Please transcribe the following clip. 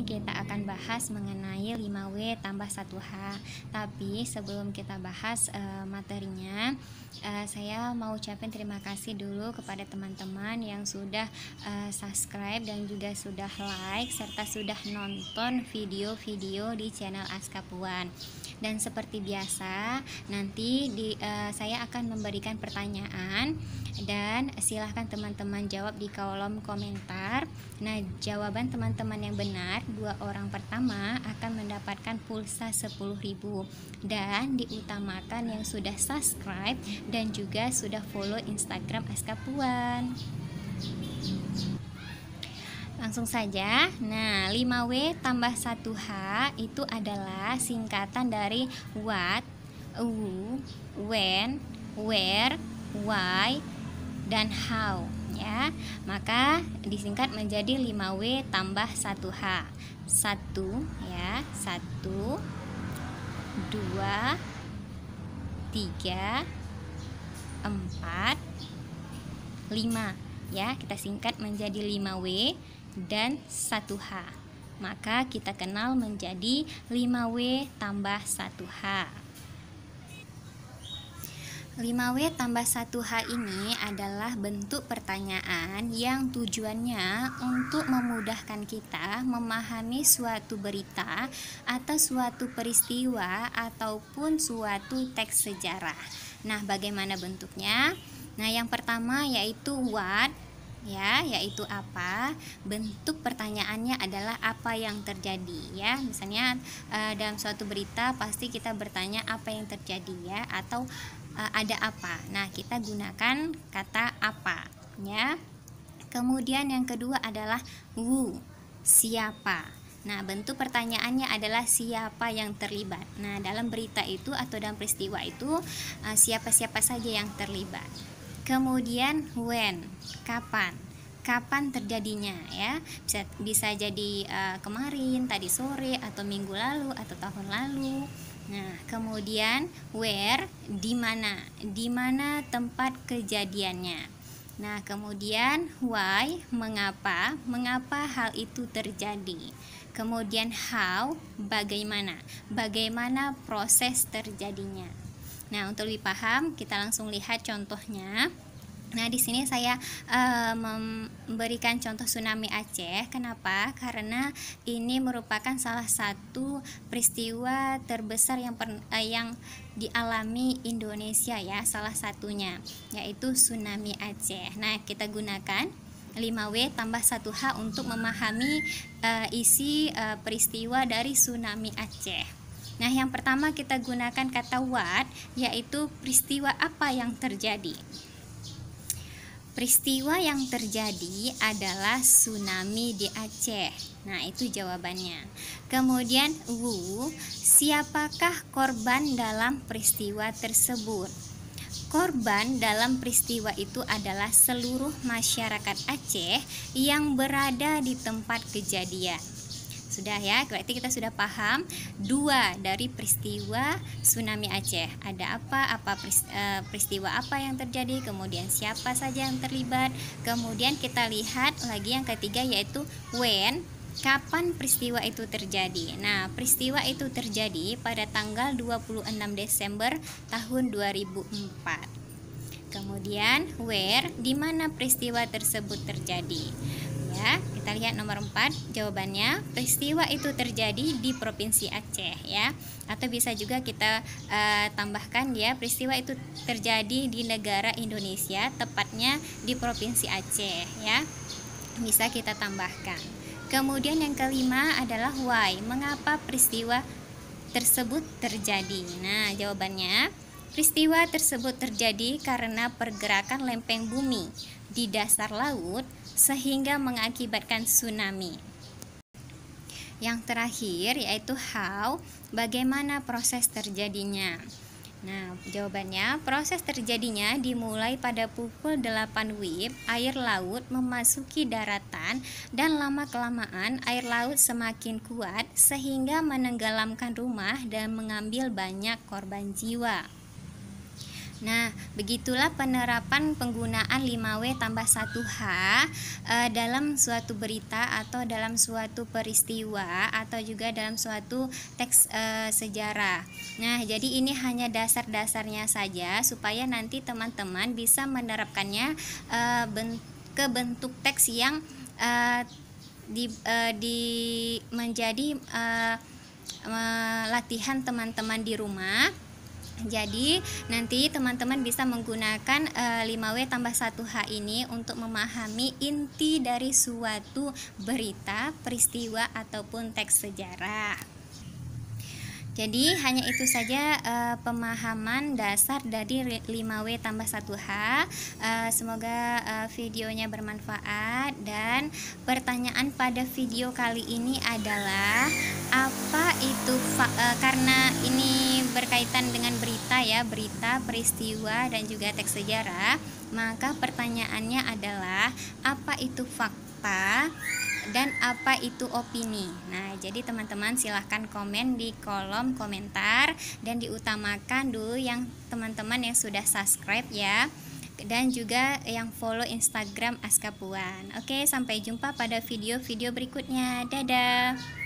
kita akan bahas mengenai 5W tambah 1H. Tapi sebelum kita bahas materinya, saya mau ucapin terima kasih dulu kepada teman-teman yang sudah subscribe dan juga sudah like serta sudah nonton video-video di channel Askapuan. Dan seperti biasa, nanti saya akan memberikan pertanyaan dan silahkan teman-teman jawab di kolom komentar. Nah, jawaban teman-teman yang benar, 2 orang pertama akan mendapatkan pulsa 10.000, dan diutamakan yang sudah subscribe dan juga sudah follow Instagram Askapuan. Langsung saja. Nah, 5W tambah 1H itu adalah singkatan dari what, who, when, where, why, dan how, ya. Maka disingkat menjadi 5W tambah 1H. 1 ya, 1 2 3 4 5 ya, kita singkat menjadi 5W dan 1H. Maka kita kenal menjadi 5W tambah 1H. 5W tambah 1H ini adalah bentuk pertanyaan yang tujuannya untuk memudahkan kita memahami suatu berita atau suatu peristiwa ataupun suatu teks sejarah. Nah, bagaimana bentuknya? Nah, yang pertama yaitu what, ya, yaitu apa. Bentuk pertanyaannya adalah apa yang terjadi, ya. Misalnya dalam suatu berita pasti kita bertanya apa yang terjadi, ya, atau ada apa. Nah, kita gunakan kata apa, ya. Kemudian yang kedua adalah who, siapa. Nah, bentuk pertanyaannya adalah siapa yang terlibat. Nah, dalam berita itu atau dalam peristiwa itu siapa-siapa saja yang terlibat. Kemudian when, kapan terjadinya, ya. Bisa jadi kemarin, tadi sore, atau minggu lalu, atau tahun lalu. Nah, kemudian where, di mana tempat kejadiannya. Nah, kemudian why, mengapa hal itu terjadi. Kemudian how, bagaimana proses terjadinya. Nah, untuk lebih paham kita langsung lihat contohnya. Nah, di sini saya memberikan contoh tsunami Aceh. Kenapa? Karena ini merupakan salah satu peristiwa terbesar yang dialami Indonesia, ya, salah satunya yaitu tsunami Aceh. Nah, kita gunakan 5W tambah 1H untuk memahami isi peristiwa dari tsunami Aceh. Nah, yang pertama kita gunakan kata what, yaitu peristiwa apa yang terjadi. Peristiwa yang terjadi adalah tsunami di Aceh. Nah, itu jawabannya. Kemudian who, siapakah korban dalam peristiwa tersebut? Korban dalam peristiwa itu adalah seluruh masyarakat Aceh yang berada di tempat kejadian. Sudah, ya, berarti kita sudah paham 2 dari peristiwa tsunami Aceh. Ada peristiwa apa yang terjadi, kemudian siapa saja yang terlibat. Kemudian kita lihat lagi yang ketiga yaitu when, kapan peristiwa itu terjadi. Nah, peristiwa itu terjadi pada tanggal 26 Desember tahun 2004. Kemudian where, di mana peristiwa tersebut terjadi. Ya, kita lihat nomor 4 jawabannya. Peristiwa itu terjadi di Provinsi Aceh, ya. Atau bisa juga kita tambahkan, ya, peristiwa itu terjadi di negara Indonesia, tepatnya di Provinsi Aceh, ya. Bisa kita tambahkan. Kemudian yang kelima adalah why, mengapa peristiwa tersebut terjadi. Nah, jawabannya, peristiwa tersebut terjadi karena pergerakan lempeng bumi di dasar laut sehingga mengakibatkan tsunami. Yang terakhir yaitu how, bagaimana proses terjadinya. Nah, jawabannya, proses terjadinya dimulai pada pukul 8 WIB, air laut memasuki daratan, dan lama-kelamaan air laut semakin kuat sehingga menenggelamkan rumah dan mengambil banyak korban jiwa. Nah, begitulah penerapan penggunaan 5W tambah 1H dalam suatu berita atau dalam suatu peristiwa atau juga dalam suatu teks sejarah. Nah, jadi ini hanya dasar-dasarnya saja supaya nanti teman-teman bisa menerapkannya ke bentuk teks yang menjadi latihan teman-teman di rumah. Jadi nanti teman-teman bisa menggunakan 5W tambah 1H ini untuk memahami inti dari suatu berita, peristiwa ataupun teks sejarah. Jadi hanya itu saja pemahaman dasar dari 5W tambah 1H. Semoga videonya bermanfaat, dan pertanyaan pada video kali ini adalah apa itu karena ini berkaitan dengan berita ya, berita, peristiwa dan juga teks sejarah, maka pertanyaannya adalah apa itu fakta dan apa itu opini. Nah, jadi teman-teman silahkan komen di kolom komentar, dan diutamakan dulu yang teman-teman yang sudah subscribe ya, dan juga yang follow Instagram Aska Puan. Oke, sampai jumpa pada video-video berikutnya. Dadah.